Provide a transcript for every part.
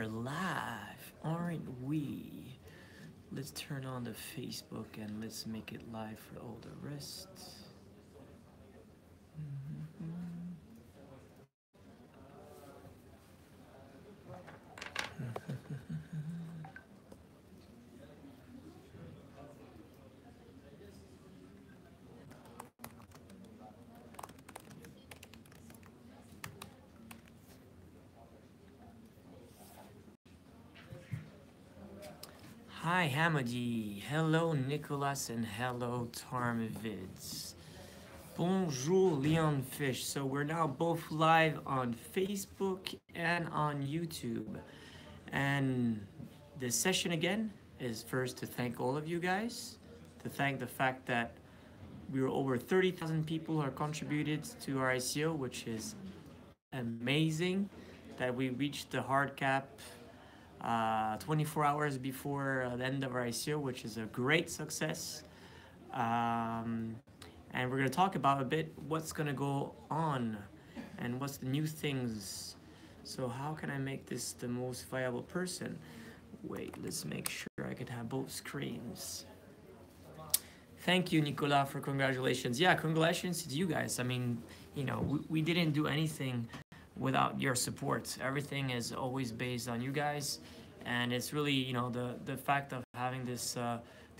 are live, aren't we? Let's turn on the Facebook and let's make it live for all the rest. Hi Hamadi, hello Nicholas, and hello Tarmavids. Bonjour Leon Fish. So we're now both live on Facebook and on YouTube. And this session again is first to thank all of you guys, to thank the fact that we were over 30,000 people who are contributed to our ICO, which is amazing that we reached the hard cap 24 hours before the end of our ICO, which is a great success. And we're going to talk about a bit what's going to go on and what's the new things. So how can I make this the most viable person? Wait, let's make sure I can have both screens. Thank you, Nicolas, for congratulations. Yeah, congratulations to you guys. I mean, you know, we didn't do anything without your support. Everything is always based on you guys, and it's really, you know, the fact of having this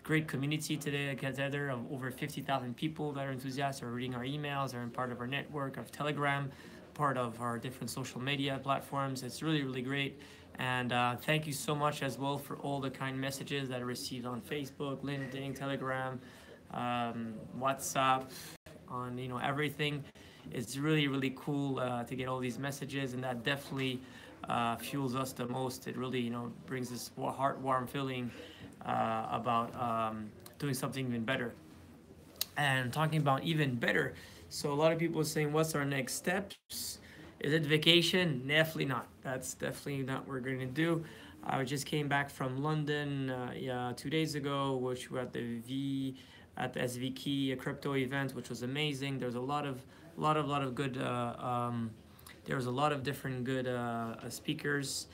great community today together of over 50,000 people that are enthusiasts, are reading our emails, are in part of our network of Telegram, part of our different social media platforms. It's really, really great. And thank you so much as well for all the kind messages that I received on Facebook, LinkedIn, Telegram, WhatsApp, on, you know, everything. It's really, really cool to get all these messages, and that definitely fuels us the most. It really, you know, brings this heart-warm feeling about doing something even better. And talking about even better, so a lot of people are saying, what's our next steps? Is it vacation? Definitely not. That's definitely not what we're going to do. I just came back from London 2 days ago, which we were at the SVK crypto event, which was amazing. There's a lot of good. There was a lot of different good speakers.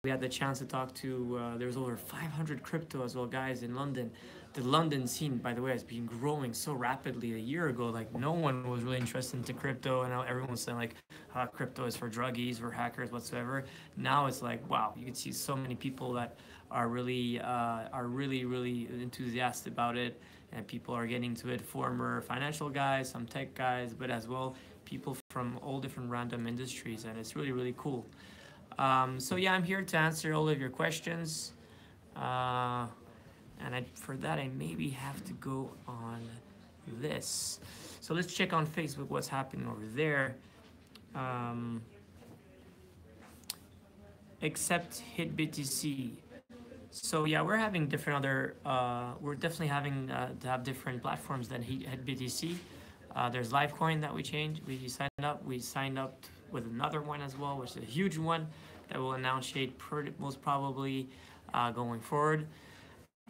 We had the chance to talk to. There was over 500 crypto as well guys in London. The London scene, by the way, has been growing so rapidly. A year ago, like, no one was really interested into crypto, and now everyone was saying like, crypto is for druggies or hackers whatsoever. Now it's like, wow, you can see so many people that are really enthusiastic about it, and people are getting to it. Former financial guys, some tech guys, but as well people from all different random industries, and it's really, really cool. So yeah, I'm here to answer all of your questions. And for that, I maybe have to go on this. So let's check on Facebook what's happening over there. Except hit BTC. So yeah, we're having different other. We're definitely having to have different platforms than hit BTC. There's Livecoin that we changed. We signed up. We signed up with another one as well, which is a huge one that will announce most probably going forward.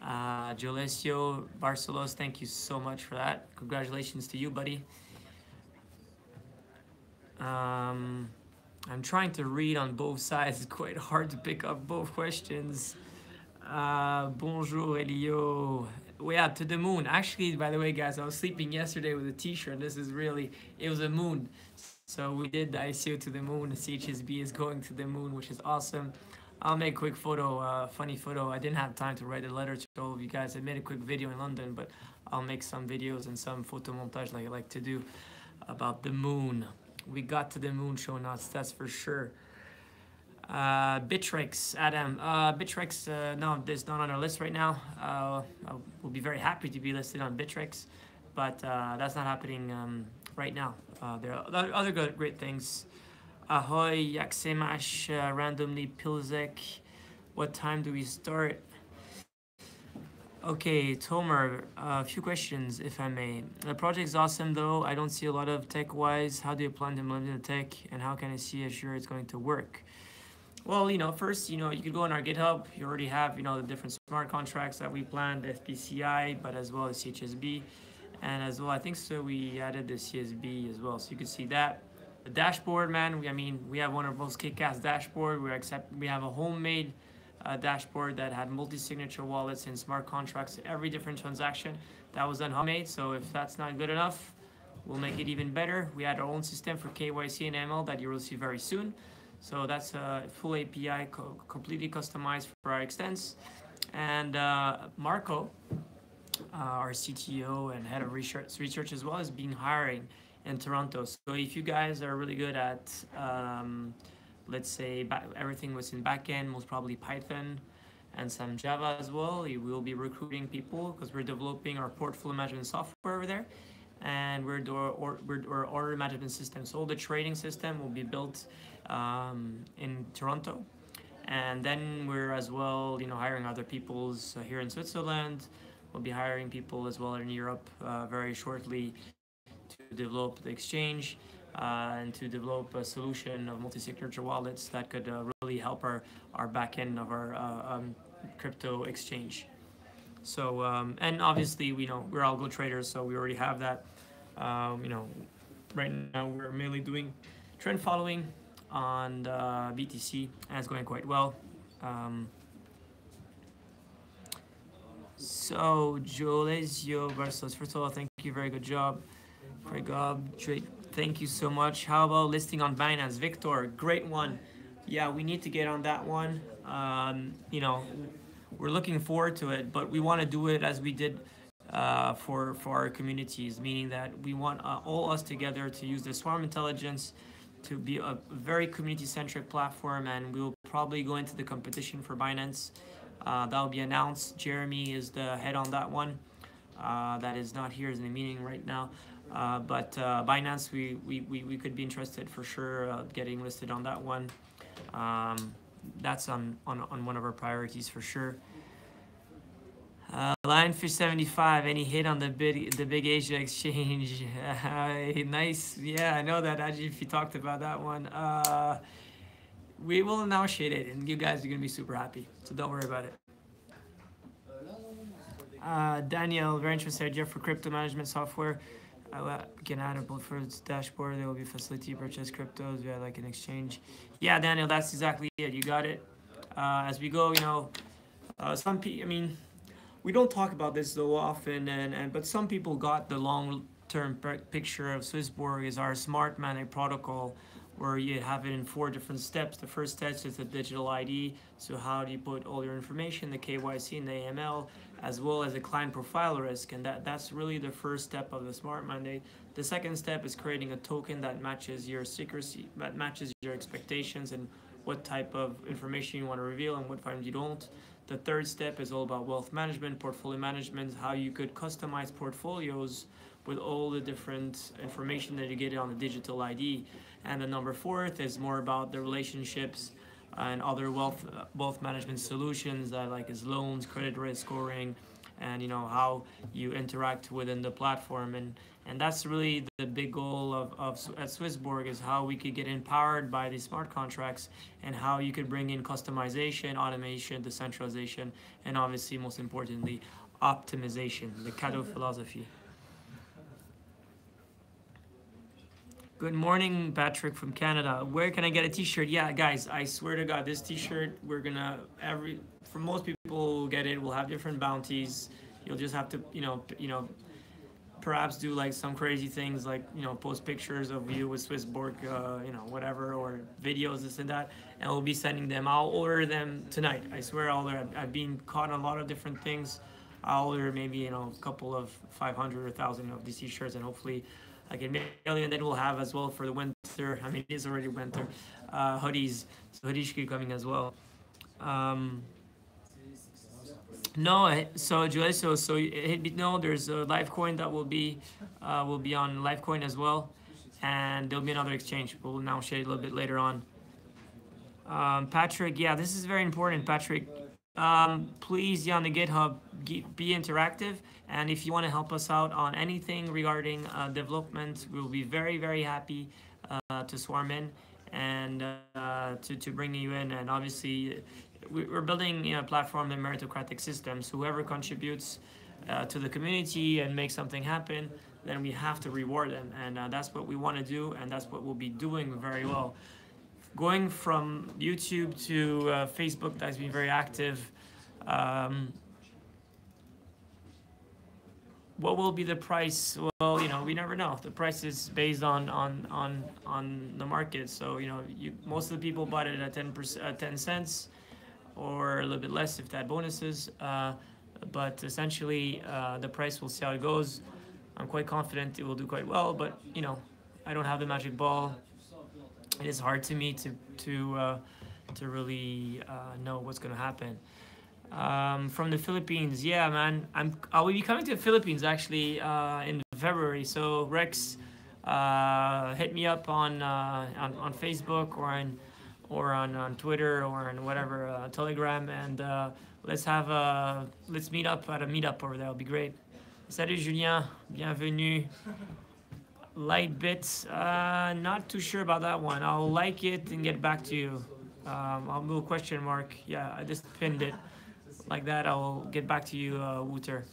Jolesio Barcelos, thank you so much for that. Congratulations to you, buddy. I'm trying to read on both sides. It's quite hard to pick up both questions. Bonjour, Elio. Yeah, to the moon. Actually, by the way, guys, I was sleeping yesterday with a t-shirt. This is really, it was a moon. So we did the ICO to the moon. The CHSB is going to the moon, which is awesome. I'll make a quick photo, funny photo. I didn't have time to write a letter to all of you guys. I made a quick video in London, but I'll make some videos and some photo montage like I like to do about the moon. We got to the moon show nuts, that's for sure. Bittrex, Adam. Bittrex, no, it's not on our list right now. I will be very happy to be listed on Bittrex, but that's not happening right now. There are other great things. Ahoy, Yaksemash, randomly Pilzek. What time do we start? Okay, Tomer, a few questions, if I may. The project's awesome, though. I don't see a lot of tech-wise. How do you plan to implement the tech, and how can I see sure it's going to work? Well, you know, first, you know, you could go on our GitHub. You already have, you know, the different smart contracts that we planned, the SPCI, but as well as CHSB. And as well, I think so we added the CSB as well. So you can see that. The dashboard, man. We have one of those kick-ass dashboard. We have a homemade dashboard that had multi-signature wallets and smart contracts. Every different transaction that was done homemade. So if that's not good enough, we'll make it even better. We had our own system for KYC and ML that you will see very soon. So that's a full API, completely customized for our extents. And Marco, our CTO and head of research as well, has been hiring in Toronto. So if you guys are really good at, let's say, everything was in backend, most probably Python and some Java as well, we will be recruiting people because we're developing our portfolio management software over there. And we're order management system. So all the trading system will be built in Toronto. And then we're as well, hiring other peoples here in Switzerland. We'll be hiring people as well in Europe very shortly to develop the exchange and to develop a solution of multi-signature wallets that could really help our back end of our crypto exchange. So, and obviously, we're algo traders, so we already have that. Right now we're mainly doing trend following on the BTC, and it's going quite well. So, Jolesio Barcelos, first of all, thank you, very good job. Great job, thank you so much. How about listing on Binance? Victor, great one. Yeah, we need to get on that one. We're looking forward to it, but we want to do it as we did for our communities, meaning that we want all us together to use the Swarm Intelligence to be a very community-centric platform, and we'll probably go into the competition for Binance. That'll be announced. Jeremy is the head on that one. That is not here in the meeting right now. But Binance, we could be interested for sure getting listed on that one. That's on one of our priorities for sure. Lionfish 75, any hit on the big Asia exchange? Nice. Yeah, I know that actually if you talked about that one. We will initiate it and you guys are going to be super happy. So don't worry about it. Daniel, very interested idea for crypto management software. Can add a both for its dashboard. There will be facility to purchase cryptos via like an exchange. Yeah, Daniel, that's exactly it. You got it. As we go, some people, we don't talk about this so often, but some people got the long-term picture of SwissBorg as our smart money protocol, where you have it in 4 different steps. The first step is the digital ID. So how do you put all your information, the KYC and the AML, as well as the client profile risk, and that's really the first step of the smart mandate. The second step is creating a token that matches your secrecy, that matches your expectations and what type of information you want to reveal and what times you don't. The third step is all about wealth management, portfolio management, how you could customize portfolios with all the different information that you get on the digital ID. And the number 4th is more about the relationships and other wealth management solutions that like is loans, credit risk scoring, and how you interact within the platform. And that's really the big goal at SwissBorg, is how we could get empowered by these smart contracts and how you could bring in customization, automation, decentralization, and obviously most importantly, optimization, the Cadeau philosophy. Good morning, Patrick from Canada. Where can I get a t-shirt? Yeah, guys, I swear to God, this t-shirt, we're gonna, for most people who get it, we'll have different bounties. You'll just have to, perhaps do like some crazy things like, post pictures of you with SwissBorg, whatever, or videos, this and that, and we'll be sending them. I'll order them tonight. I swear I've been caught on a lot of different things. I'll order maybe, a couple of 500 or 1,000 of these t-shirts, and hopefully I can mail you, and then we'll have as well for the winter, it is already winter, hoodies. So hoodies should be coming as well. No, so Julie, so there's a Livecoin that will be on Livecoin as well, and there'll be another exchange. We'll now share it a little bit later on. Patrick, yeah, this is very important, Patrick. Please, on the GitHub, be interactive, and if you want to help us out on anything regarding development, we'll be very, very happy to swarm in and to bring you in. And obviously, we're building a platform, the meritocratic system, so whoever contributes to the community and make something happen, then we have to reward them, and that's what we want to do, and that's what we'll be doing very well. Going from YouTube to Facebook, that's been very active. What will be the price? Well, we never know. The price is based on the market. So most of the people bought it at 10 cents, or a little bit less if that bonuses. But essentially, the price, we'll see how it goes. I'm quite confident it will do quite well, but I don't have the magic ball. It is hard to me to really know what's going to happen. From the Philippines, yeah, man. I will be coming to the Philippines actually in February. So Rex, hit me up on Facebook or on Twitter or on whatever Telegram, and let's meet up at a meetup over there. It'll be great. Salut Julien, bienvenue. Light bits, not too sure about that one. I'll like it and get back to you. I'll do a question mark. Yeah, I just pinned it like that. I'll get back to you, Wouter.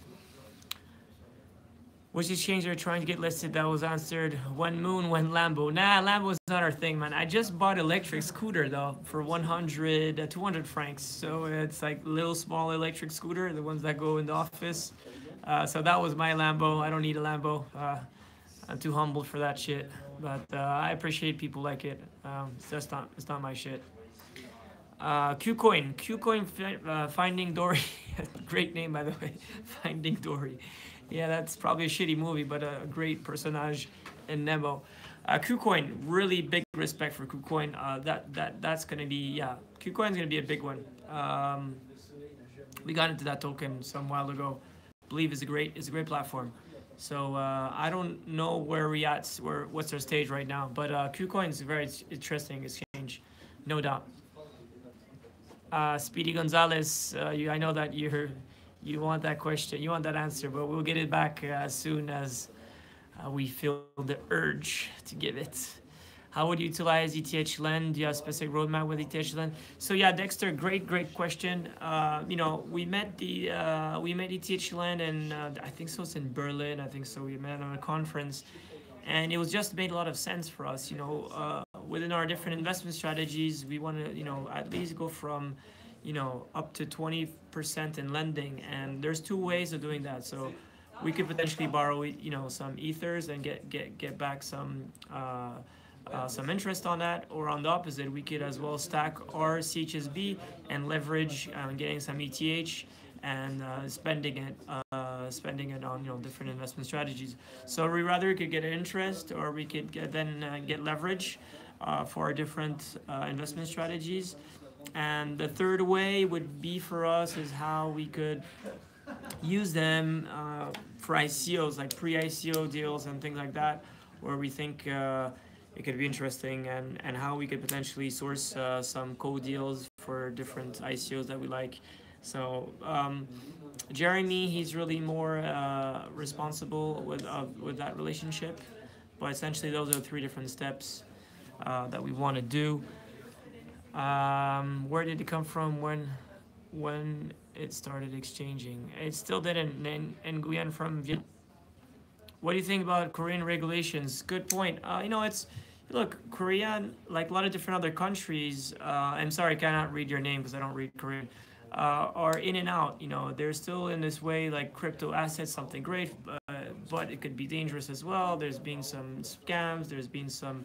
Which exchange are trying to get listed? That was answered. When Moon, when Lambo. Nah, Lambo's not our thing, man. I just bought electric scooter though for 200 francs. So it's like little small electric scooter, the ones that go in the office. So that was my Lambo. I don't need a Lambo. I'm too humbled for that shit. But I appreciate people like it. It's not my shit. Qcoin, Finding Dory. Great name, by the way. Finding Dory. Yeah, that's probably a shitty movie, but a great personage in Nemo. Qcoin, really big respect for Qcoin. That's gonna be, yeah. Qcoin's gonna be a big one. We got into that token some while ago. Believe it's a great platform. So I don't know where we at, what's our stage right now, but Qcoin is a very interesting exchange, no doubt. Speedy Gonzalez, I know that you want that question, you want that answer, but we'll get it back as soon as we feel the urge to give it. How would you utilize ETH Lend? Do you have a specific roadmap with ETH Lend? So yeah, Dexter, great question. We met ETH Lend, and I think so it's in Berlin. I think so we met on a conference, and it was just made a lot of sense for us. Within our different investment strategies, we want to at least go from up to 20% in lending, and there's two ways of doing that. So we could potentially borrow some ethers and get back some interest on that, or on the opposite, we could as well stack our CHSB and leverage getting some ETH and spending it on different investment strategies. So we rather could get interest, or we could get leverage for our different investment strategies. And the third way would be for us is how we could use them for ICOs, like pre-ICO deals and things like that, where we think it could be interesting, and how we could potentially source some co-deals for different ICOs that we like. So Jeremy, he's really more responsible with that relationship, but essentially those are the three different steps that we want to do. Where did it come from when it started exchanging? It still didn't. And Nguyen from Vietnam. What do you think about Korean regulations? Good point. Look, Korea, like a lot of different other countries, I'm sorry, I cannot read your name because I don't read Korean, are in and out. They're still in this way, like crypto assets, something great, but it could be dangerous as well. There's been some scams, there's been some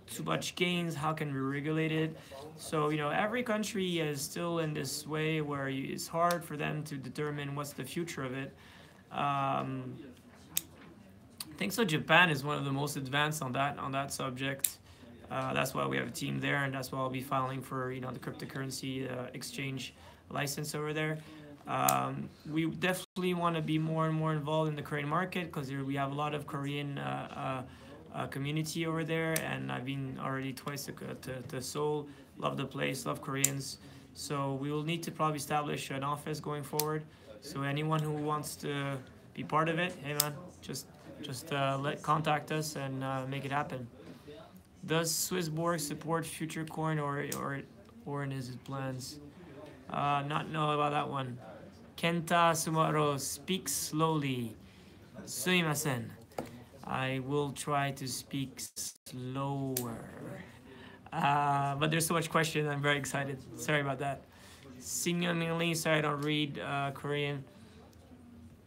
too much gains. How can we regulate it? So, every country is still in this way where it's hard for them to determine what's the future of it. I think so. Japan is one of the most advanced on that subject. That's why we have a team there, and that's why I'll be filing for the cryptocurrency exchange license over there. We definitely want to be more and more involved in the Korean market because we have a lot of Korean community over there, and I've been already twice to Seoul. Love the place, love Koreans. So we will need to probably establish an office going forward. So anyone who wants to be part of it, hey man, just contact us and make it happen. Does SwissBorg support future coin or in his plans? Not know about that one. Kenta Sumaro, speak slowly. Sumimasen. I will try to speak slower. But there's so much question. I'm very excited. Sorry about that. Singyonili, sorry I don't read Korean.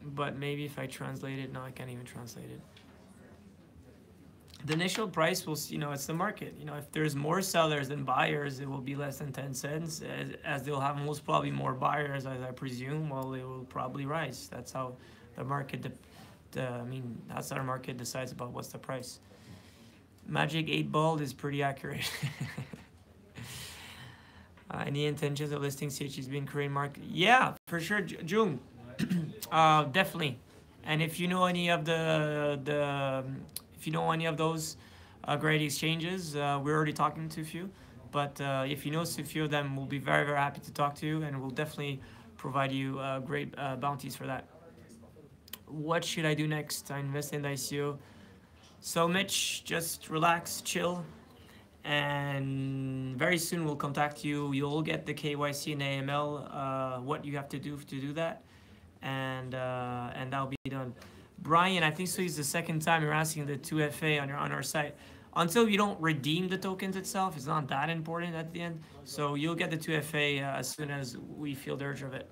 But maybe if I translate it, no, I can't even translate it. The initial price will, it's the market. If there's more sellers than buyers, it will be less than 10 cents. As they'll have most probably more buyers, as I presume, well, it will probably rise. That's how the market, that's how our market decides about what's the price. Magic 8 Ball is pretty accurate. Any intentions of listing CHSB in Korean market? Yeah, for sure, Jung. Definitely. And if you know any of if you know any of those great exchanges, we're already talking to a few. But if you know a few of them, we'll be very, very happy to talk to you, and we'll definitely provide you great bounties for that. What should I do next? I invest in the ICO. So Mitch, just relax, chill, and very soon we'll contact you. You'll get the KYC and AML, what you have to do that, and that'll be done. Brian, I think so. It's the second time you're asking the 2FA on our site. Until you don't redeem the tokens itself, it's not that important at the end. So you'll get the 2FA as soon as we feel the urge of it.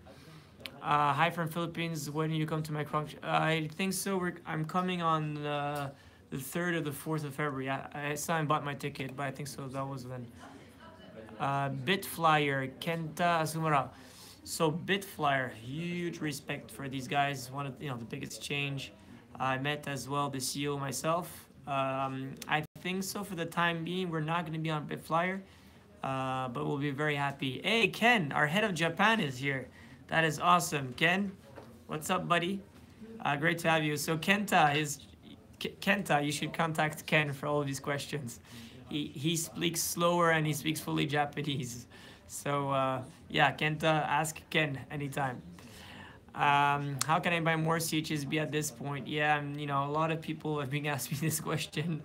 Hi from Philippines. When you come to my function? I think so. I'm coming on the 3rd or the 4th of February. I still haven't bought my ticket, but I think so. That was then. Bitflyer, Kenta Asumura. So Bitflyer, huge respect for these guys. One of the biggest change. I met as well the CEO myself. I think so. For the time being, we're not going to be on Bitflyer, but we'll be very happy. Hey Ken, our head of Japan is here. That is awesome. Ken, what's up, buddy? Great to have you. So Kenta, you should contact Ken for all of these questions. He speaks slower and he speaks fully Japanese. So yeah, Kenta, ask Ken anytime. How can I buy more CHSB at this point? Yeah, a lot of people have been asking me this question.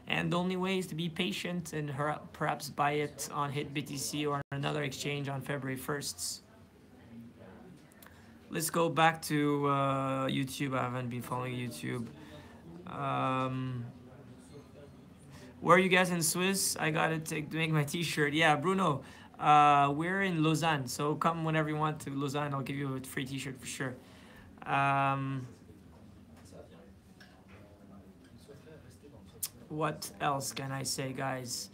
And the only way is to be patient and perhaps buy it on HitBTC or another exchange on February 1st. Let's go back to YouTube. I haven't been following YouTube. Where are you guys in Swiss? I got to make my t-shirt. Yeah, Bruno. We're in Lausanne, so come whenever you want to Lausanne. I'll give you a free t-shirt for sure. What else can I say, guys?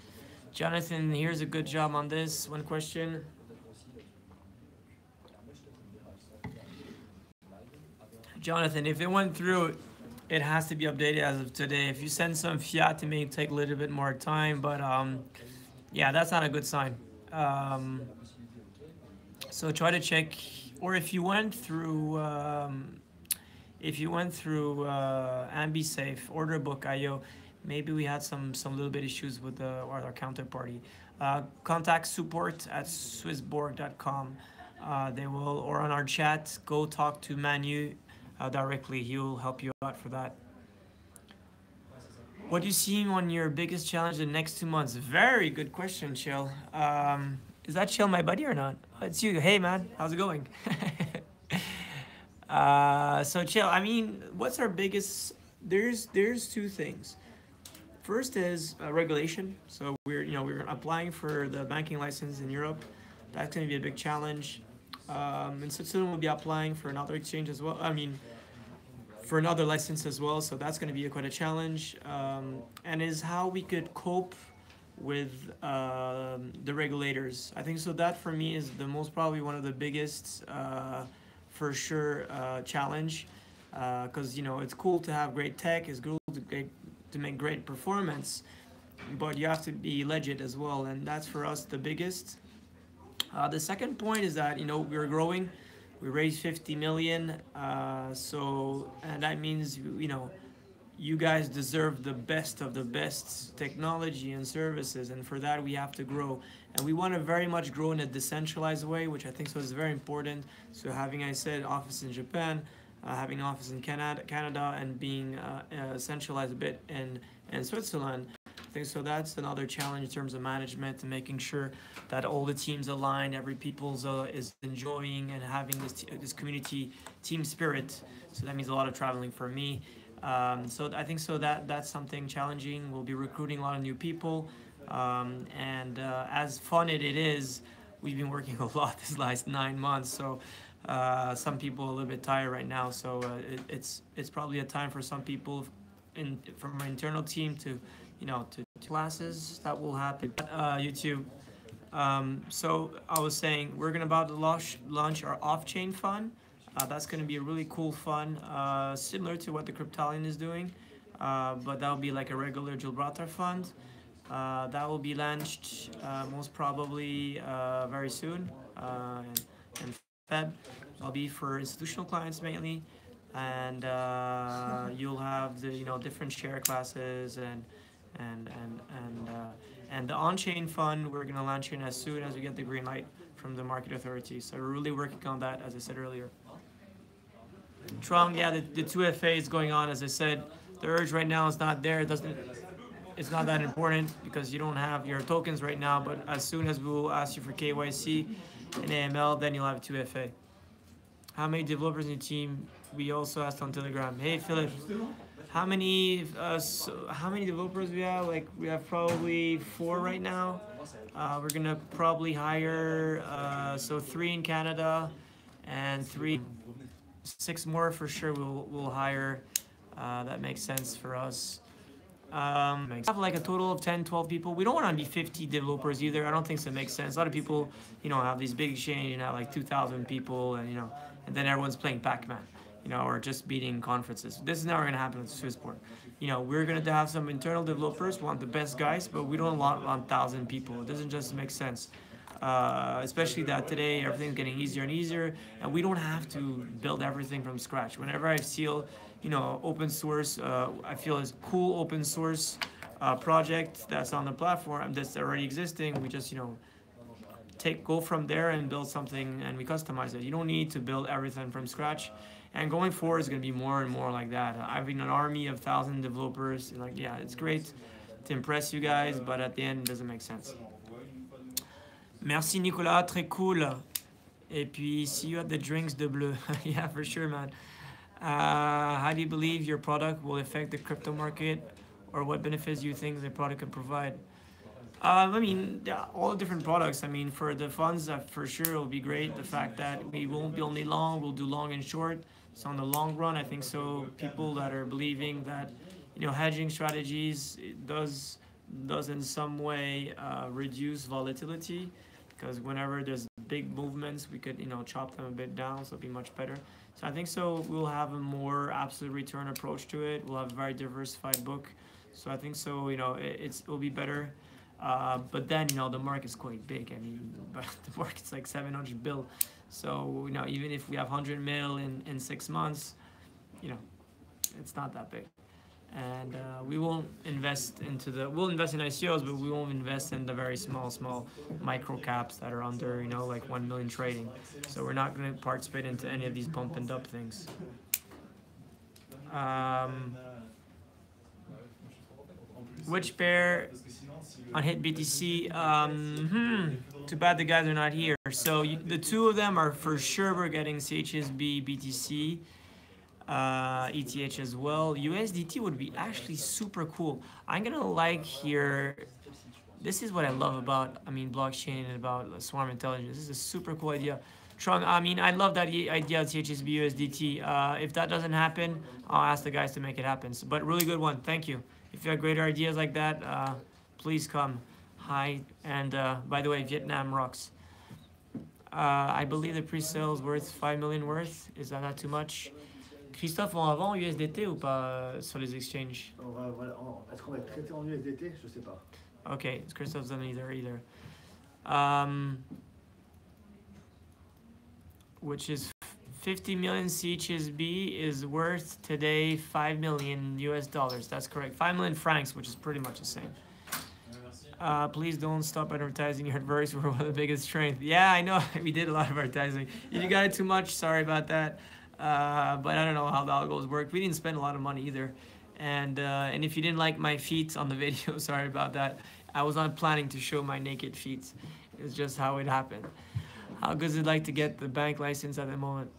Jonathan, here's a good job on this. One question. Jonathan, if it went through, it has to be updated as of today. If you send some fiat, it may take a little bit more time, but yeah, that's not a good sign. So try to check, or if you went through AmbiSafe, Orderbook.io, maybe we had some little bit issues with our counterparty. Contact support at SwissBorg.com. They will, or on our chat, go talk to Manu directly. He'll help you out for that. What do you see on your biggest challenge in the next 2 months? Very good question, Chill. Is that Chill my buddy or not? It's you. Hey, man. How's it going? So, Chill, what's our biggest... There's two things. First is regulation. So we're applying for the banking license in Europe. That's going to be a big challenge. In Switzerland, we'll be applying for another exchange as well. For another license as well. So that's going to be quite a challenge. And is how we could cope with the regulators. I think so. That for me is the most probably one of the biggest, for sure, challenge. Because it's cool to have great tech. It's cool to make great performance, but you have to be legit as well, and that's for us the biggest. The second point is that we're growing. We raised 50 million, and that means you guys deserve the best of the best technology and services, and for that we have to grow, and we want to very much grow in a decentralized way, which I think so is very important. So having, I said, office in Japan, having office in Canada, and being centralized a bit in Switzerland, think so. That's another challenge in terms of management and making sure that all the teams align, every people's is enjoying and having this community team spirit. So that means a lot of traveling for me. So I think so that's something challenging. We'll be recruiting a lot of new people, and as fun it is, we've been working a lot this last 9 months. So some people are a little bit tired right now. So it's probably a time for some people from our internal team to to classes that will happen. YouTube. So I was saying we're about to launch our off-chain fund. That's going to be a really cool fund, similar to what the Cryptalian is doing, but that will be like a regular Gibraltar fund. That will be launched most probably very soon in Feb. It'll be for institutional clients mainly, and you'll have the different share classes and the on-chain fund. We're going to launch it as soon as we get the green light from the market authorities. So we're really working on that, as I said earlier. Trong, yeah, the 2FA is going on. As I said, the urge right now is not there. It's not that important because you don't have your tokens right now. But as soon as we will ask you for KYC and AML, then you'll have 2FA. How many developers in your team? We also asked on Telegram. Hey, Philip, how many developers we have? Like we have probably 4 right now. We're gonna probably hire 3 in Canada and 6 more for sure. We'll hire. That makes sense for us. Have like a total of 10, 12 people. We don't want to be 50 developers either. I don't think that makes sense. A lot of people, have these big exchange and have like 2,000 people, and and then everyone's playing Pac-Man, or just beating conferences. This is never going to happen with SwissBorg. We're going to have some internal developers, want the best guys, but we don't want 1,000 people. It doesn't just make sense. Especially that today everything's getting easier and easier, and we don't have to build everything from scratch. Whenever I feel, open source, I feel is cool open source project that's on the platform that's already existing, we just go from there and build something, and we customize it. You don't need to build everything from scratch. And going forward is going to be more and more like that. Having an army of 1,000 developers, yeah, it's great to impress you guys, but at the end it doesn't make sense. Merci Nicolas, très cool. Et puis, see you at the drinks de bleu. Yeah, for sure, man. How do you believe your product will affect the crypto market, or what benefits do you think the product can provide? I mean, all the different products. I mean, for the funds, for sure it will be great. The fact that we won't be only long, we'll do long and short. So on the long run, I think so. People that are believing that, hedging strategies does in some way reduce volatility. Because whenever there's big movements, we could, chop them a bit down, so it'll be much better. So I think so we'll have a more absolute return approach to it. We'll have a very diversified book. So I think so, it'll be better. But then, the market's quite big. I mean, but the market's like 700 bill. So, even if we have 100 mil in 6 months, it's not that big. And we won't invest we'll invest in ICOs, but we won't invest in the very small micro caps that are under, like 1 million trading. So we're not going to participate into any of these pump and dump things. Which pair on Hit BTC? Too bad the guys are not here. So the 2 of them are for sure we're getting CHSB, BTC. ETH as well. USDT would be actually super cool. I'm gonna like here. This is what I love about, blockchain and about swarm intelligence. This is a super cool idea. Trung, I love that idea of CHSB USDT. If that doesn't happen, I'll ask the guys to make it happen. So, but really good one. Thank you. If you have greater ideas like that, please come. Hi, and by the way, Vietnam rocks. I believe the pre-sale is worth 5 million worth. Is that not too much? Christophe, on va vendre USDT ou pas sur les exchanges? Est-ce qu'on va être traité en USDT? Je sais pas. Okay, Christophe's done either. Which is 50 million CHSB is worth today $5 million US dollars. That's correct. 5 million francs, which is pretty much the same. Please don't stop advertising your adverse. We're one of the biggest strength. Yeah, I know. We did a lot of advertising. If you got it too much, sorry about that. But I don't know how the algos work. We didn't spend a lot of money either. And if you didn't like my feet on the video, sorry about that. I was not planning to show my naked feet. It's just how it happened. How good is it like to get the bank license at the moment?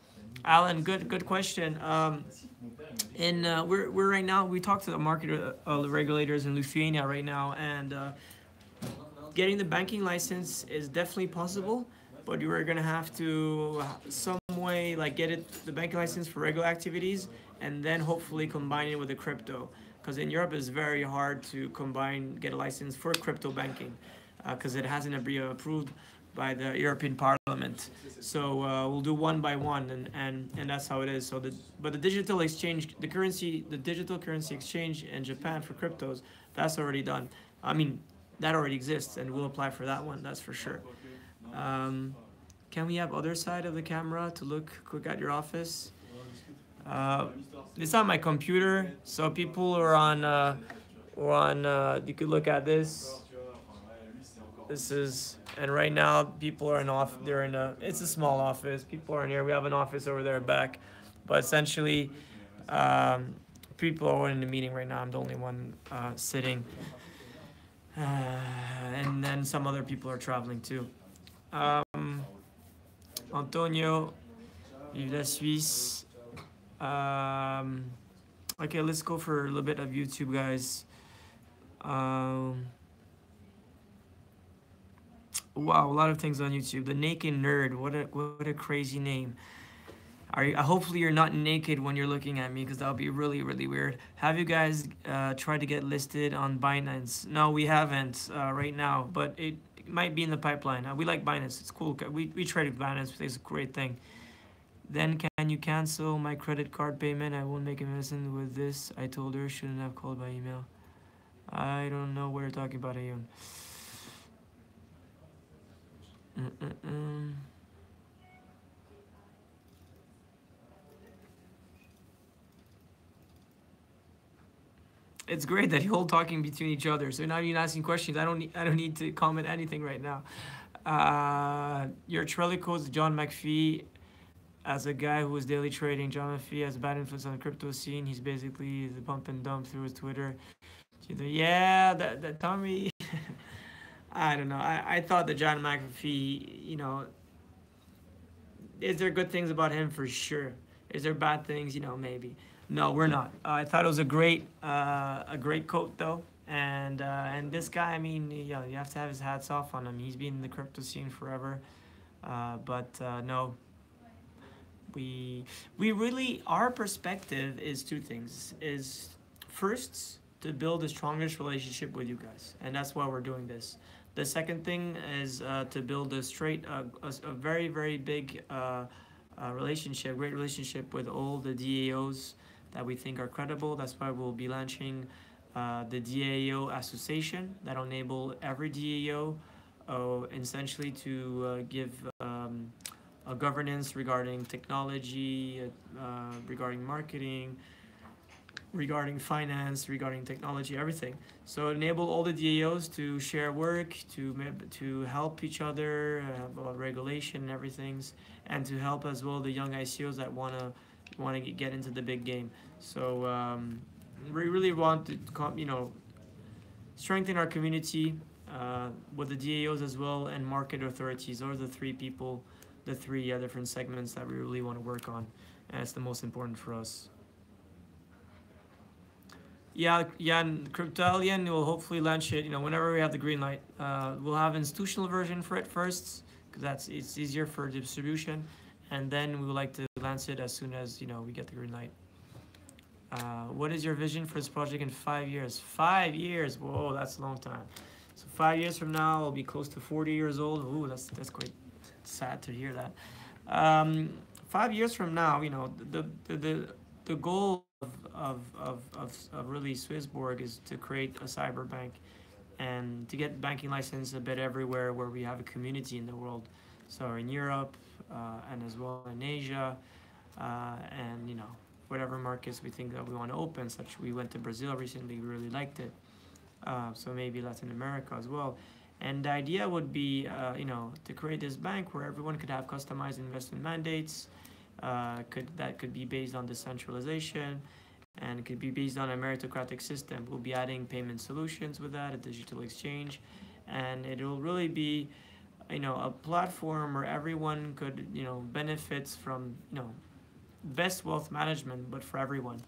Alan, good question. We're right now. We talked to the market regulators in Lithuania right now, and getting the banking license is definitely possible. But you are gonna have to some way like get the banking license for regular activities, and then hopefully combine it with the crypto. Because in Europe it's very hard to get a license for crypto banking, because it hasn't been approved by the European Parliament. So we'll do one by one, and that's how it is. But the digital exchange, the digital currency exchange in Japan for cryptos, that's already done. I mean, that already exists, and we'll apply for that one. That's for sure. Can we have other side of the camera to look quick at your office? It's on my computer, so people are on. You could look at this. This is, and right now people are they're in a, it's a small office. People are in here. We have an office over there back, but essentially, people are in the meeting right now. I'm the only one sitting, and then some other people are traveling too. Antonio, vive la Suisse. Okay, let's go for a little bit of YouTube, guys. Wow, a lot of things on YouTube. The Naked Nerd, what a crazy name. Hopefully you're not naked when you're looking at me, because that would be really, really weird. Have you guys tried to get listed on Binance? No, we haven't right now, but it might be in the pipeline. We like Binance. It's cool. We trade Binance. It's a great thing. Then can you cancel my credit card payment? I won't make a medicine with this. I told her shouldn't have called by email. I don't know what you're talking about, Ayun. It's great that you're all talking between each other. So now you're asking questions. I don't need to comment anything right now. Your trailer codes John McPhee. As a guy who was daily trading, John McPhee has a bad influence on the crypto scene. He's basically the pump and dump through his Twitter. Yeah, that Tommy. I don't know. I thought that John McPhee, is there good things about him? For sure. Is there bad things? Maybe. No, we're not. I thought it was a great quote though. And this guy, I mean, you have to have his hats off on him. He's been in the crypto scene forever. No. We really, our perspective is two things. Is first, to build the strongest relationship with you guys, and that's why we're doing this. The second thing is to build a very, very big great relationship with all the DAOs that we think are credible. That's why we'll be launching the DAO association that will enable every DAO essentially to give a governance regarding technology, regarding marketing, regarding finance, regarding technology, everything. So enable all the DAOs to share work, to help each other about regulation and everything, and to help as well the young ICOs that wanna get into the big game. So we really want to strengthen our community with the DAOs as well, and market authorities. Those are the three different segments that we really want to work on, and it's the most important for us. Yeah, Cryptalian will hopefully launch it, whenever we have the green light. We'll have institutional version for it first, because it's easier for distribution, and then we would like to launch it as soon as, we get the green light. What is your vision for this project in 5 years? 5 years, whoa, that's a long time. So 5 years from now, I'll be close to 40 years old. Ooh, that's quite sad to hear that. 5 years from now, the goal of really SwissBorg is to create a cyber bank and to get banking license a bit everywhere where we have a community in the world. So in Europe and as well in Asia and whatever markets we think that we want to open. Such we went to Brazil recently, we really liked it. So maybe Latin America as well. And the idea would be, to create this bank where everyone could have customized investment mandates. That could be based on decentralization, and it could be based on a meritocratic system. We'll be adding payment solutions with that, a digital exchange, and it will really be, a platform where everyone could, benefits from, best wealth management, but for everyone.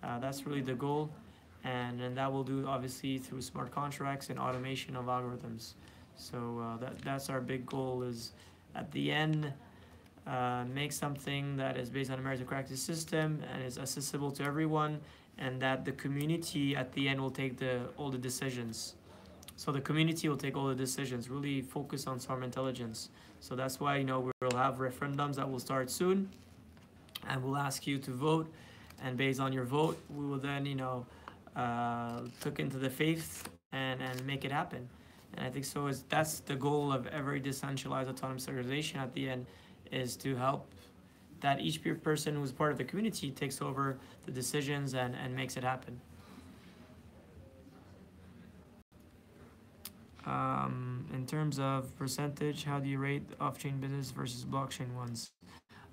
That's really the goal, and that will do obviously through smart contracts and automation of algorithms. So that's our big goal, is at the end, make something that is based on a meritocratic system and is accessible to everyone, and that the community at the end will take all the decisions. So the community will take all the decisions, really focus on swarm intelligence. So that's why, we'll have referendums that will start soon, and we'll ask you to vote, and based on your vote, we will then, look into the faith and make it happen. And I think so that's the goal of every decentralized autonomous organization at the end, is to help that each person who's part of the community takes over the decisions and makes it happen. In terms of percentage, how do you rate off-chain business versus blockchain ones?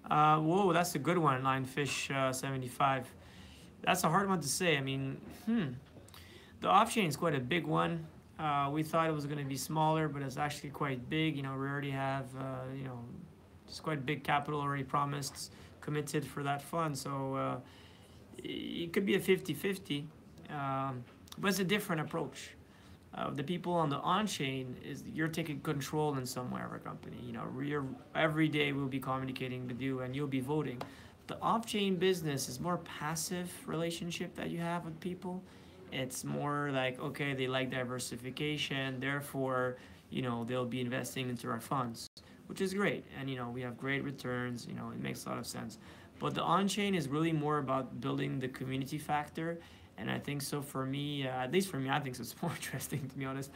Whoa, that's a good one, Linefish 75. That's a hard one to say. I mean, the off-chain is quite a big one. We thought it was going to be smaller, but it's actually quite big. We already have, it's quite big capital already promised, committed for that fund. So it could be a 50-50, but it's a different approach. The people on the on-chain, you're taking control in some way of our company. Every day we'll be communicating with you and you'll be voting. The off-chain business is more passive relationship that you have with people. It's more like, okay, they like diversification, therefore, they'll be investing into our funds, which is great. And, we have great returns, it makes a lot of sense. But the on-chain is really more about building the community factor. And I think so for me, at least for me, I think so it's more interesting, to be honest.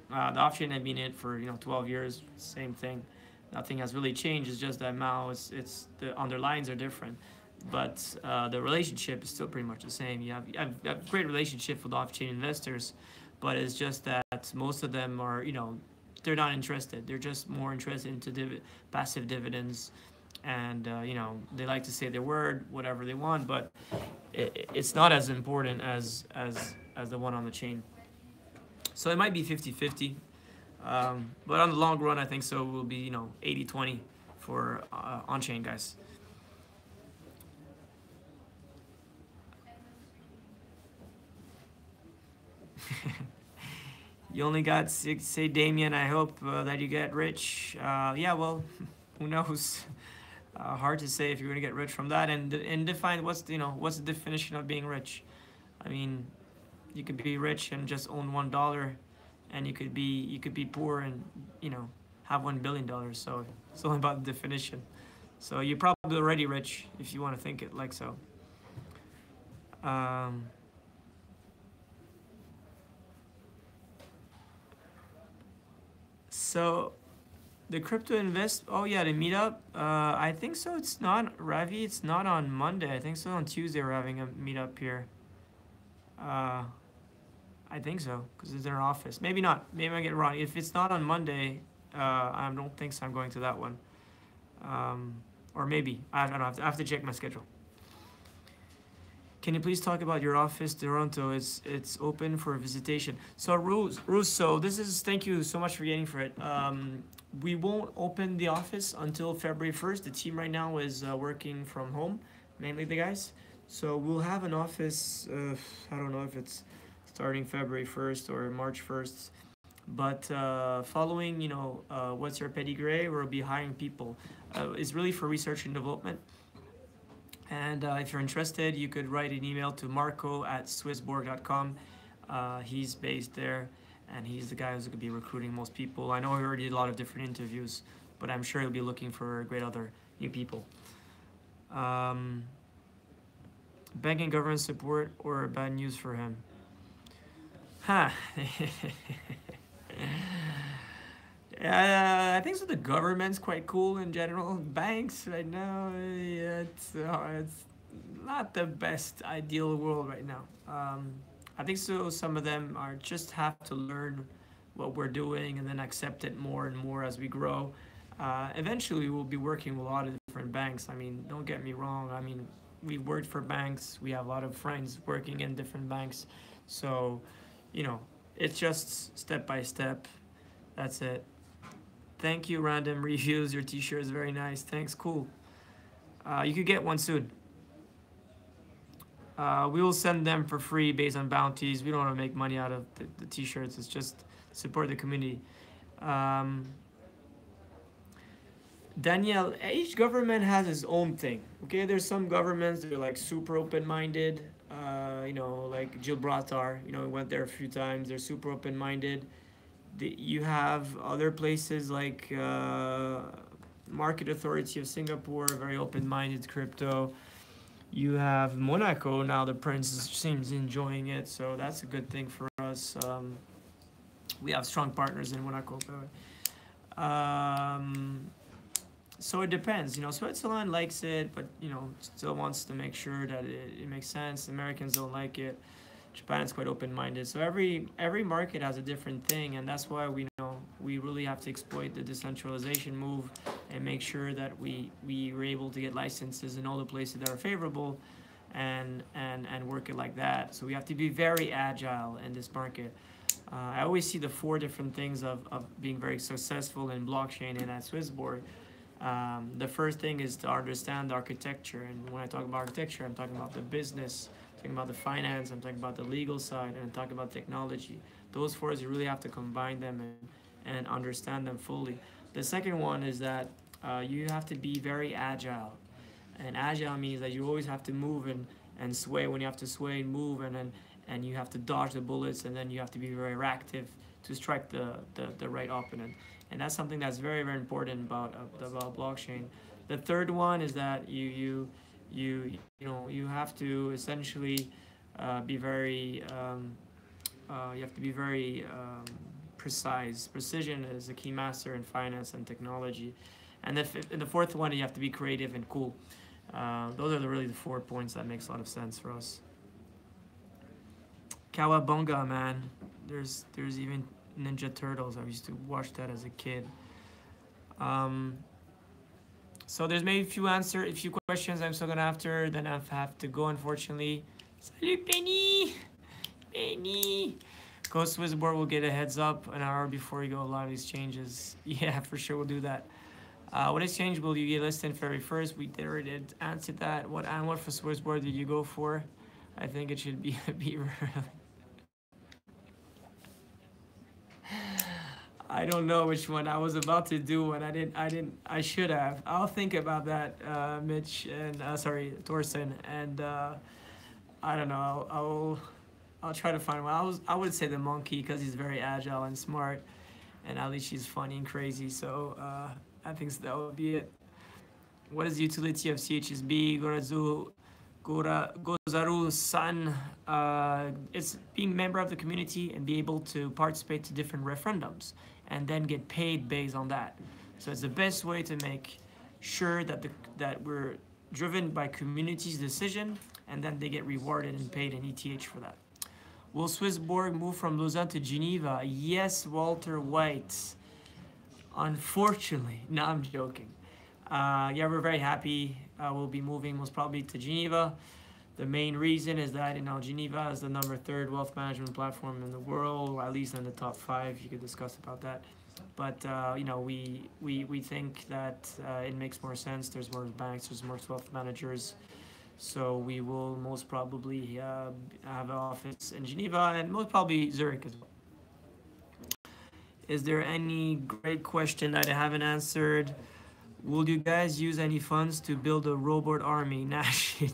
The off-chain, I've been in it for 12 years, same thing. Nothing has really changed. It's just that now it's the underlines are different, but the relationship is still pretty much the same. You have a great relationship with off-chain investors, but it's just that most of them are they're not interested. They're just more interested into passive dividends, and they like to say their word, whatever they want, but it's not as important as the one on the chain. So it might be 50-50, but on the long run, I think so will be 80-20 for on-chain guys. You only got 6, say Damien. I hope that you get rich. Yeah, well, who knows? Hard to say if you're gonna get rich from that, and define what's the definition of being rich. I mean, you could be rich and just own $1, and you could be poor and have $1 billion. So it's only about the definition. So you're probably already rich if you want to think it like so. So the crypto invest, oh yeah, the meetup, I think so. It's not, Ravi, it's not on Monday. I think so on Tuesday we're having a meetup here. I think so, because it's in our office. Maybe not, maybe I get it wrong. If it's not on Monday, I don't think so I'm going to that one. Or maybe, I don't know, I have to check my schedule. Can you please talk about your office, Toronto? It's open for visitation. So Russo, thank you so much for getting for it. We won't open the office until February 1st. The team right now is working from home, mainly the guys. So we'll have an office, I don't know if it's starting February 1st or March 1st. But following, what's your pedigree, we'll be hiring people. It's really for research and development. And if you're interested, you could write an email to marco@swissborg.com. He's based there, and he's the guy who's going to be recruiting most people. I know he already did a lot of different interviews, but I'm sure he'll be looking for great other new people. Banking government support or bad news for him? Huh. I think so. The government's quite cool in general. Banks right now, yeah, it's not the best ideal world right now. I think so. Some of them are just have to learn what we're doing and then accept it more and more as we grow. Eventually, we'll be working with a lot of different banks. I mean, don't get me wrong. I mean, we worked for banks. We have a lot of friends working in different banks. So, you know, it's just step by step. That's it. Thank you, Random Reviews. Your t-shirt is very nice. Thanks, cool. You could get one soon. We will send them for free based on bounties. We don't want to make money out of the t-shirts. It's just support the community. Danielle, each government has its own thing. Okay, there's some governments that are like super open-minded. You know, like Gibraltar. You know, we went there a few times. They're super open-minded. You have other places like Market Authority of Singapore, very open-minded crypto. You have Monaco now. The prince seems enjoying it, so that's a good thing for us. We have strong partners in Monaco. So it depends. You know, Switzerland likes it, but you know, still wants to make sure that it makes sense. Americans don't like it. Japan is quite open-minded. So every market has a different thing, and that's why we really have to exploit the decentralization move and make sure that we are able to get licenses in all the places that are favorable, and work it like that. So we have to be very agile in this market. I always see the four different things of being very successful in blockchain and at SwissBorg. The first thing is to understand the architecture, and when I talk about architecture, I'm talking about the business, I'm talking about the finance, I'm talking about the legal side, and I'm talking about technology. Those four, you really have to combine them and understand them fully. The second one is that you have to be very agile, and agile means that you always have to move and sway when you have to sway and move, and you have to dodge the bullets, and then you have to be very reactive to strike the right opponent. And that's something that's very, very important about blockchain. The third one is that you have to essentially be very precise. Precision is a key master in finance and technology. And the fourth one, you have to be creative and cool. Those are really the 4 points that makes a lot of sense for us. Cowabunga, man. There's even Ninja Turtles. I used to watch that as a kid. So there's maybe a few questions I'm still gonna after. Then I have to go, unfortunately. Salut, Penny. Penny. Go SwissBorg will get a heads up an hour before you go. A lot of these changes. Yeah, for sure we'll do that. What exchange will you get listed February 1st? We already did answer that. What for SwissBorg did you go for? I think it should be a beaver. I don't know which one. I was about to do one. I should have. I'll think about that, Mitch and Thorsten. And I don't know. I'll try to find one. I would say the monkey because he's very agile and smart, and at least he's funny and crazy. So I think that would be it. What is the utility of CHSB? Gozaru-san, it's being a member of the community and be able to participate to different referendums and then get paid based on that. So it's the best way to make sure that we're driven by community's decision, and then they get rewarded and paid in ETH for that. Will SwissBorg move from Lausanne to Geneva? Yes, Walter White. Unfortunately. No, I'm joking. Yeah, we're very happy. We'll be moving most probably to Geneva. The main reason is that Geneva is the #3 wealth management platform in the world, or at least in the top 5. You could discuss about that. But we think that it makes more sense. There's more banks, there's more wealth managers. So we will most probably have an office in Geneva and most probably Zurich as well. Is there any great question that I haven't answered? Will you guys use any funds to build a robot army? Nah,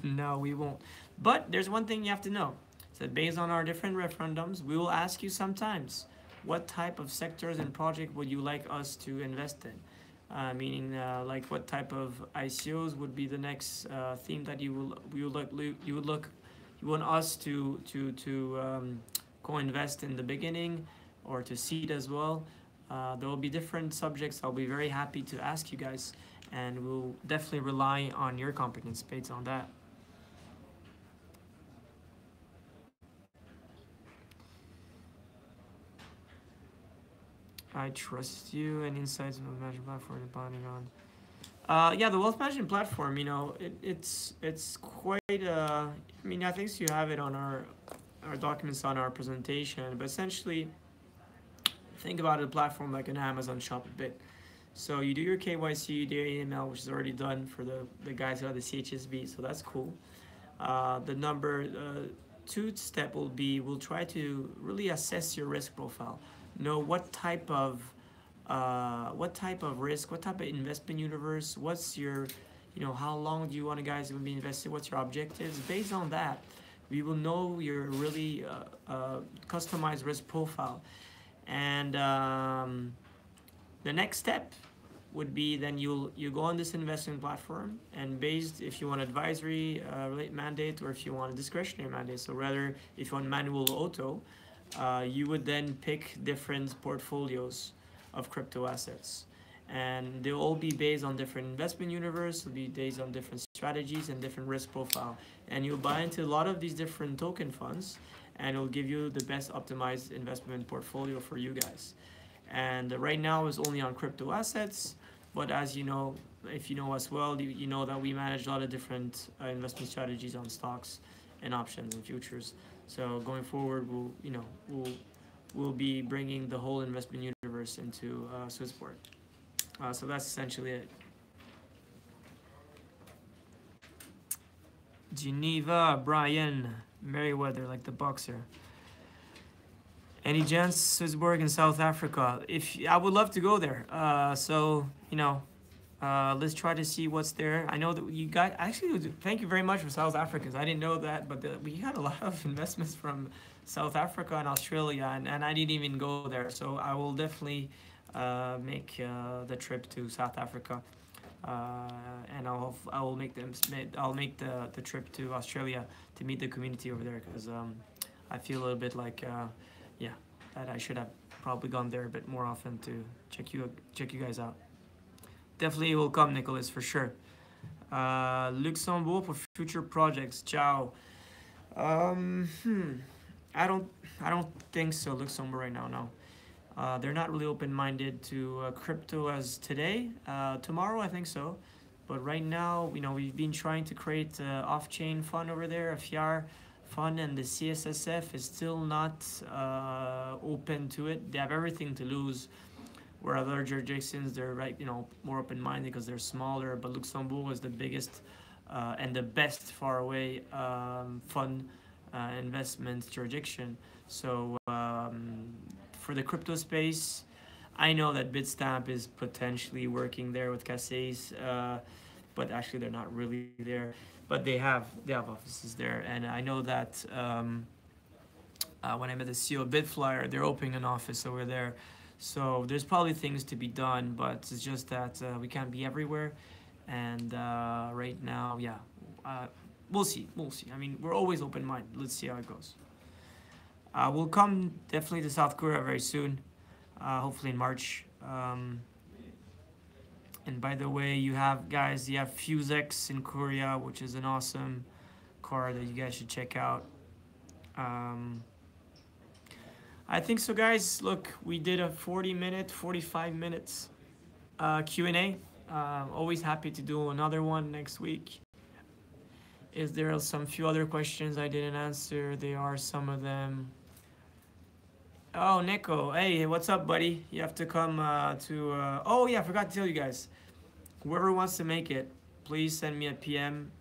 no, we won't. But there's one thing you have to know. So based on our different referendums, we will ask you sometimes, what type of sectors and project would you like us to invest in? Meaning, like what type of ICOs would be the next theme that you want us to co-invest in the beginning, or to seed as well. There will be different subjects. I'll be very happy to ask you guys, and we'll definitely rely on your competence based on that. I trust you and insights from the management platform depending on Yeah, the wealth management platform, it's quite. I mean, I think you have it on our documents on our presentation, but essentially, think about a platform like an Amazon Shop a bit. So you do your KYC, you do your AML, which is already done for the guys who have the CHSB, so that's cool. The number two step will be we'll try to really assess your risk profile, know what type of risk, what type of investment universe, what's your, how long do you want to guys to be invested, what's your objectives. Based on that, we will know your really customized risk profile. And the next step would be then you go on this investment platform, and based if you want advisory mandate or if you want a discretionary mandate, so rather if you want manual auto, you would then pick different portfolios of crypto assets, and they'll all be based on different investment universe, will be based on different strategies and different risk profile, and you'll buy into a lot of these different token funds, and it'll give you the best optimized investment portfolio for you guys. And right now is only on crypto assets, but as you know, if you know us well, you know that we manage a lot of different investment strategies on stocks and options and futures. So going forward, we'll be bringing the whole investment universe into SwissBorg. So that's essentially it. Geneva, Brian, Merriweather, like the boxer. Any chance SwissBorg in South Africa? If I would love to go there. Let's try to see what's there. I know that you got actually. Thank you very much for South Africa. I didn't know that, but we had a lot of investments from South Africa and Australia, and I didn't even go there. So I will definitely make the trip to South Africa, and I'll make the trip to Australia to meet the community over there, because I feel a little bit like that I should have probably gone there a bit more often to check you guys out. Definitely will come, Nicholas, for sure. Luxembourg for future projects. Ciao. I don't think so. Luxembourg right now, no. They're not really open-minded to crypto as today. Tomorrow, I think so. But right now, we've been trying to create an off-chain fund over there, a FIAR fund, and the CSSF is still not open to it. They have everything to lose. Where other jurisdictions, they're more open-minded because they're smaller. But Luxembourg is the biggest and the best far away fund investment jurisdiction. So for the crypto space, I know that Bitstamp is potentially working there with Cassis, but actually they're not really there. But they have offices there, and I know that when I met the CEO of Bitflyer, they're opening an office over there. So there's probably things to be done, but it's just that we can't be everywhere. And right now, we'll see. I mean, we're always open-minded. Let's see how it goes. We'll come definitely to South Korea very soon, hopefully in March. And by the way, you have FuseX in Korea, which is an awesome car that you guys should check out. I think so, guys. Look, we did a 45 minutes Q&A. Always happy to do another one next week. Is there some few other questions I didn't answer? There are some of them. Oh, Nico. Hey, what's up, buddy? You have to come to... oh, yeah, I forgot to tell you guys. Whoever wants to make it, please send me a PM.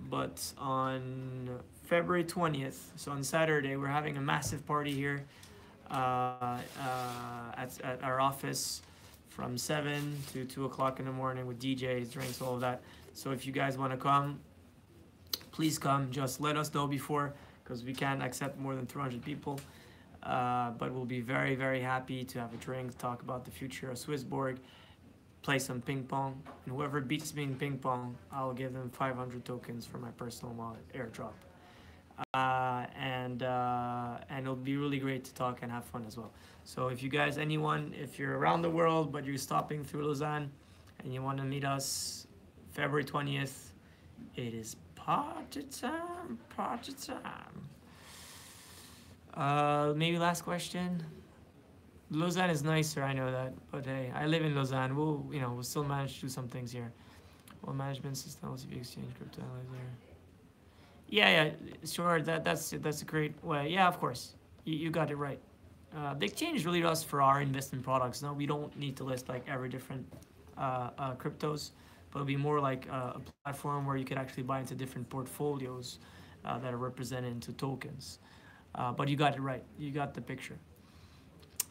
But on February 20th, so on Saturday, we're having a massive party here at our office from 7 to 2 o'clock in the morning with DJs, drinks, all of that. So if you guys want to come, please come. Just let us know before, because we can't accept more than 300 people. But we'll be very, very happy to have a drink, talk about the future of SwissBorg, play some ping pong, and whoever beats me in ping pong, I'll give them 500 tokens for my personal wallet airdrop. And it'll be really great to talk and have fun as well. So if you guys, if you're around the world but you're stopping through Lausanne and you want to meet us February 20th, it is party time. Maybe last question. Lausanne is nicer, I know that, but hey, I live in Lausanne. We'll still manage to do some things here. Well, management system, LCV exchange, crypto analyzer. Yeah, sure. That's a great way. Yeah, of course. You got it right. The exchange really does for our investment products. No, we don't need to list like every different cryptos, but it'll be more like a platform where you could actually buy into different portfolios that are represented into tokens. But you got it right. You got the picture.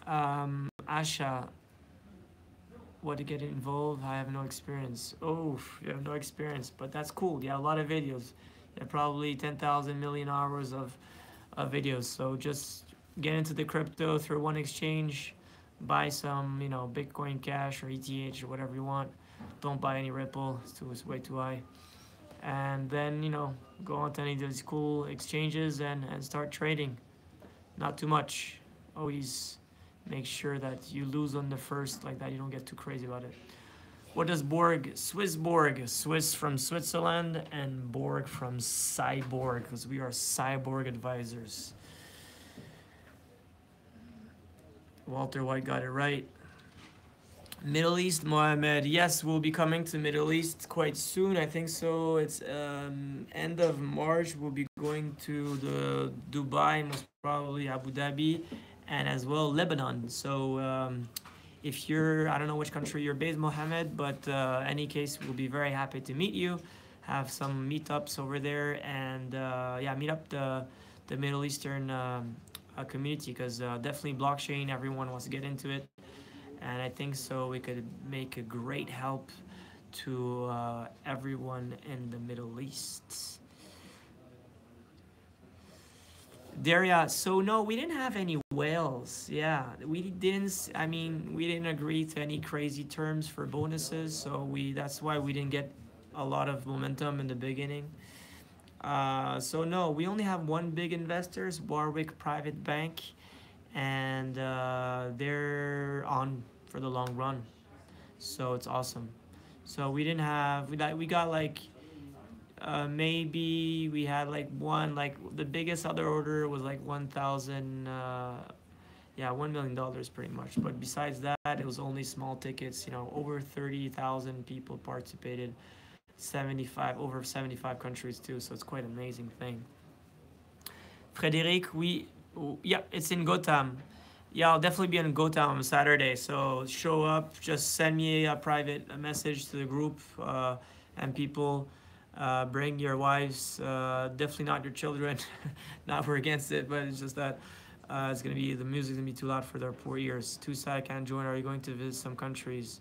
Asha, what to get involved? I have no experience. Oh, you have no experience, but that's cool. You have a lot of videos. You have probably 10,000 million hours of videos. So just get into the crypto through one exchange, buy some, Bitcoin Cash or ETH or whatever you want. Don't buy any Ripple. It's way too high. And then, go on to any of these cool exchanges and start trading. Not too much. Always make sure that you lose on the first, like that you don't get too crazy about it. What does Borg? SwissBorg. Swiss from Switzerland and Borg from SwissBorg, because we are SwissBorg advisors. Walter White got it right. Middle East, Mohammed. Yes, we'll be coming to Middle East quite soon. I think so. It's end of March. We'll be going to the Dubai, most probably Abu Dhabi, and as well Lebanon. So if you're, I don't know which country you're based, Mohammed, but any case, we'll be very happy to meet you. Have some meetups over there, and meet up the Middle Eastern community, because definitely blockchain. Everyone wants to get into it. And I think so we could make a great help to everyone in the Middle East. Daria, so no, we didn't have any whales. Yeah, we didn't agree to any crazy terms for bonuses. So that's why we didn't get a lot of momentum in the beginning. So no, we only have one big investor, Warwick Private Bank, and they're on for the long run, so it's awesome. So we didn't have we got like maybe we had like one, like the biggest other order was like 1,000 $1 million pretty much, but besides that it was only small tickets. Over 30,000 people participated, over 75 countries too, so it's quite an amazing thing. Frédéric, it's in Gotham. Yeah, I'll definitely be in Gotham on Saturday, so show up. Just send me a private message to the group, and people, bring your wives, definitely not your children. Not we're against it, but it's just that the music's gonna be too loud for their poor ears. Too sad I can't join. Are you going to visit some countries?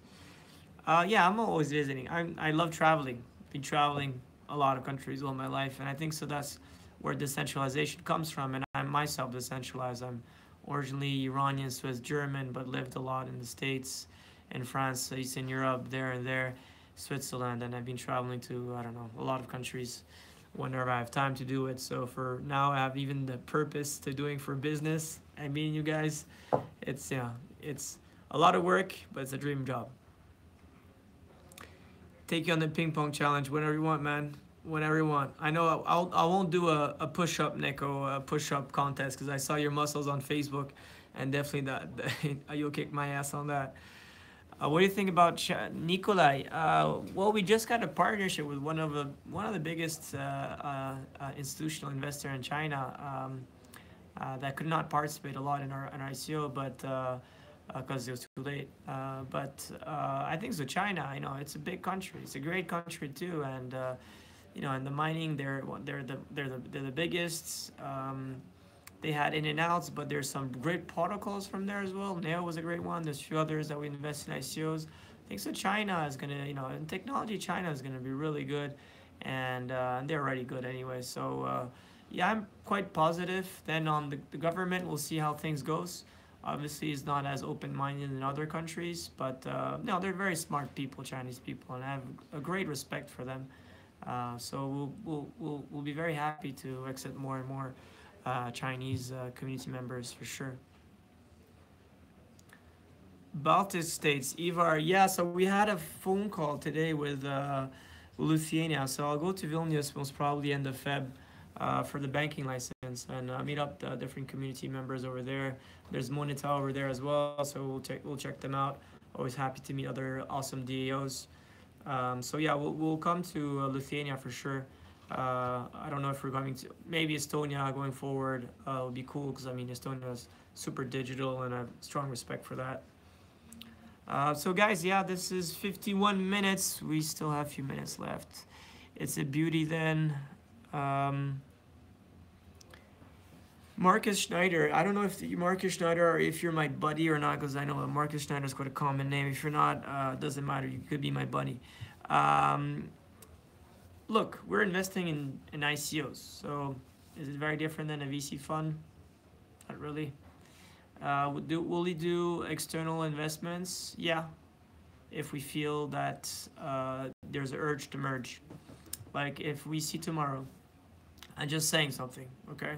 Yeah, I'm always visiting. I love traveling. Been traveling a lot of countries all my life, and I think so that's where decentralization comes from. And I'm myself decentralized. I'm originally Iranian, Swiss, German, but lived a lot in the States, in France, Eastern Europe, there, Switzerland, and I've been traveling to, I don't know, a lot of countries whenever I have time to do it. So for now, I have even the purpose to doing for business and meeting you guys. It's a lot of work, but it's a dream job. Take you on the ping pong challenge whenever you want, man. Whenever you want. I know I won't do a push-up, Nico, a push-up contest, because I saw your muscles on Facebook, and definitely you'll kick my ass on that. What do you think about Nikolai? Well, we just got a partnership with one of the biggest institutional investor in China that could not participate a lot in our ICO, but because it was too late. But I think so. China, it's a big country. It's a great country too, and in the mining, they're the biggest. They had in and outs, but there's some great protocols from there as well. Neo was a great one. There's a few others that we invest in ICOs. I think so. China is gonna, in technology, China is gonna be really good, and they're already good anyway. So I'm quite positive. Then on the government, we'll see how things goes. Obviously, it's not as open-minded in other countries, but no, they're very smart people, Chinese people, and I have a great respect for them. So we'll be very happy to accept more and more Chinese community members for sure. Baltic states, Ivar. Yeah, so we had a phone call today with Lithuania. So I'll go to Vilnius most probably end of Feb for the banking license, and meet up the different community members over there. There's Moneta over there as well, so we'll check them out. Always happy to meet other awesome DAOs. So yeah, we'll come to Lithuania for sure. I don't know if we're going to maybe Estonia going forward. Would be cool because I mean Estonia is super digital and I have strong respect for that. So guys, yeah, this is 51 minutes. We still have a few minutes left. It's a beauty then. Um, Marcus Schneider. I don't know if Marcus Schneider or if you're my buddy or not, because I know Marcus Schneider is quite a common name. If you're not, doesn't matter. You could be my buddy. Um, Look, we're investing in ICOs. So is it very different than a VC fund? Not really. Will we do external investments? Yeah, if we feel that there's an urge to merge. Like if we see tomorrow, I'm just saying something, okay?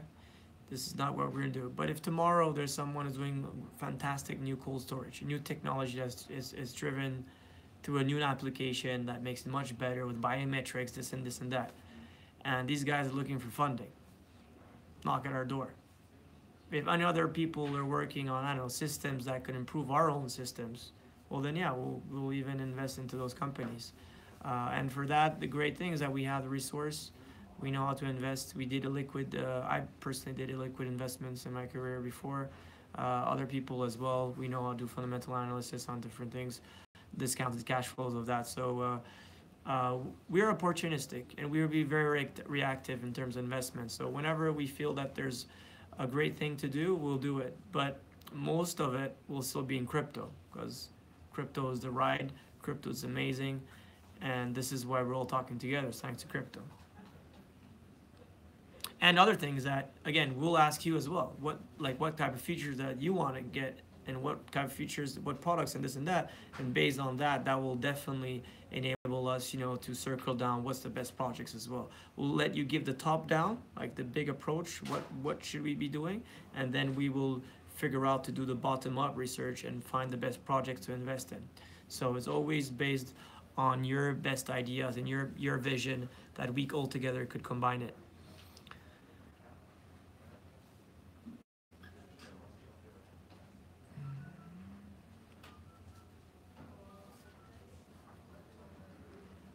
This is not what we're gonna do. But if tomorrow there's someone who's doing fantastic new cold storage, new technology that is driven through a new application that makes it much better with biometrics, this and that, and these guys are looking for funding, knock at our door. If any other people are working on, I don't know, systems that could improve our own systems, well then yeah, we'll even invest into those companies. And for that, the great thing is that we have the resource. We know how to invest. We did a liquid, I personally did illiquid investments in my career before. Other people as well. We know how to do fundamental analysis on different things, discounted cash flows of that. So we're opportunistic and we will be very reactive in terms of investments. So whenever we feel that there's a great thing to do, we'll do it. But most of it will still be in crypto because crypto is the ride. Crypto is amazing. And this is why we're all talking together, thanks to crypto. And other things that, again, we'll ask you as well. What type of features that you want to get and what type of features, what products and this and that. And based on that, that will definitely enable us, to circle down what's the best projects as well. We'll let you give the top down, like the big approach, what should we be doing? And then we will figure out to do the bottom up research and find the best projects to invest in. So it's always based on your best ideas and your vision that we all together could combine it.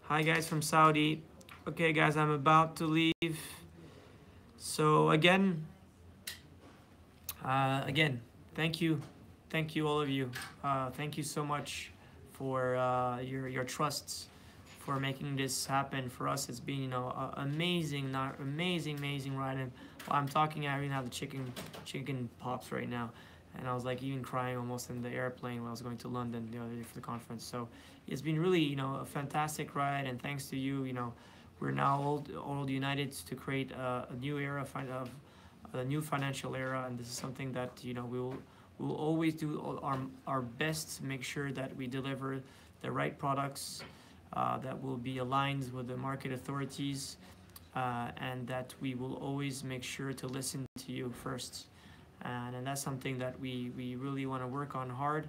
Hi guys from Saudi. Okay guys, I'm about to leave. So again, thank you all of you. Thank you so much for your trusts, for making this happen for us. It's been amazing ride. And while I'm talking, I even have the chicken pops right now, and I was like even crying almost in the airplane when I was going to London the other day for the conference. So it's been really a fantastic ride, and thanks to you, we're now all united to create a new era of a new financial era, and this is something that we'll always do our best to make sure that we deliver the right products that will be aligned with the market authorities, and that we will always make sure to listen to you first. And that's something that we really want to work on hard.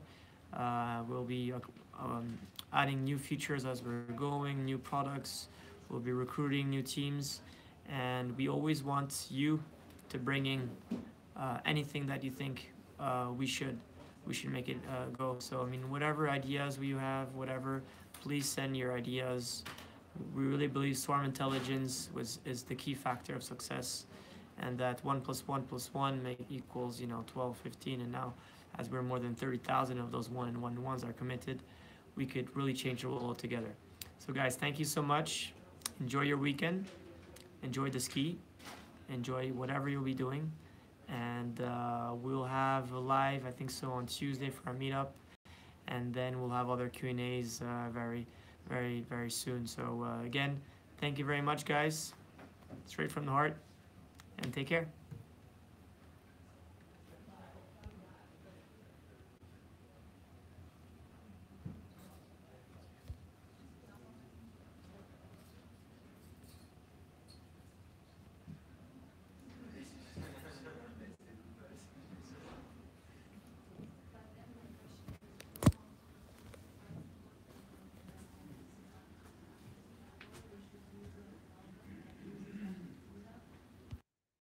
We'll be adding new features as we're going, new products. We'll be recruiting new teams, and we always want you to bring in anything that you think we should make it go. So I mean, whatever ideas you have, whatever, please send your ideas. We really believe swarm intelligence is the key factor of success, and that 1 + 1 + 1 equals 12, 15, and now as we're more than 30,000 of those 1-1-1s are committed, we could really change the world altogether. So guys, thank you so much. Enjoy your weekend. Enjoy the ski. Enjoy whatever you'll be doing. And we'll have a live, I think so, on Tuesday for our meetup. And then we'll have other Q&As very, very, very soon. So again, thank you very much, guys. Straight from the heart. And take care.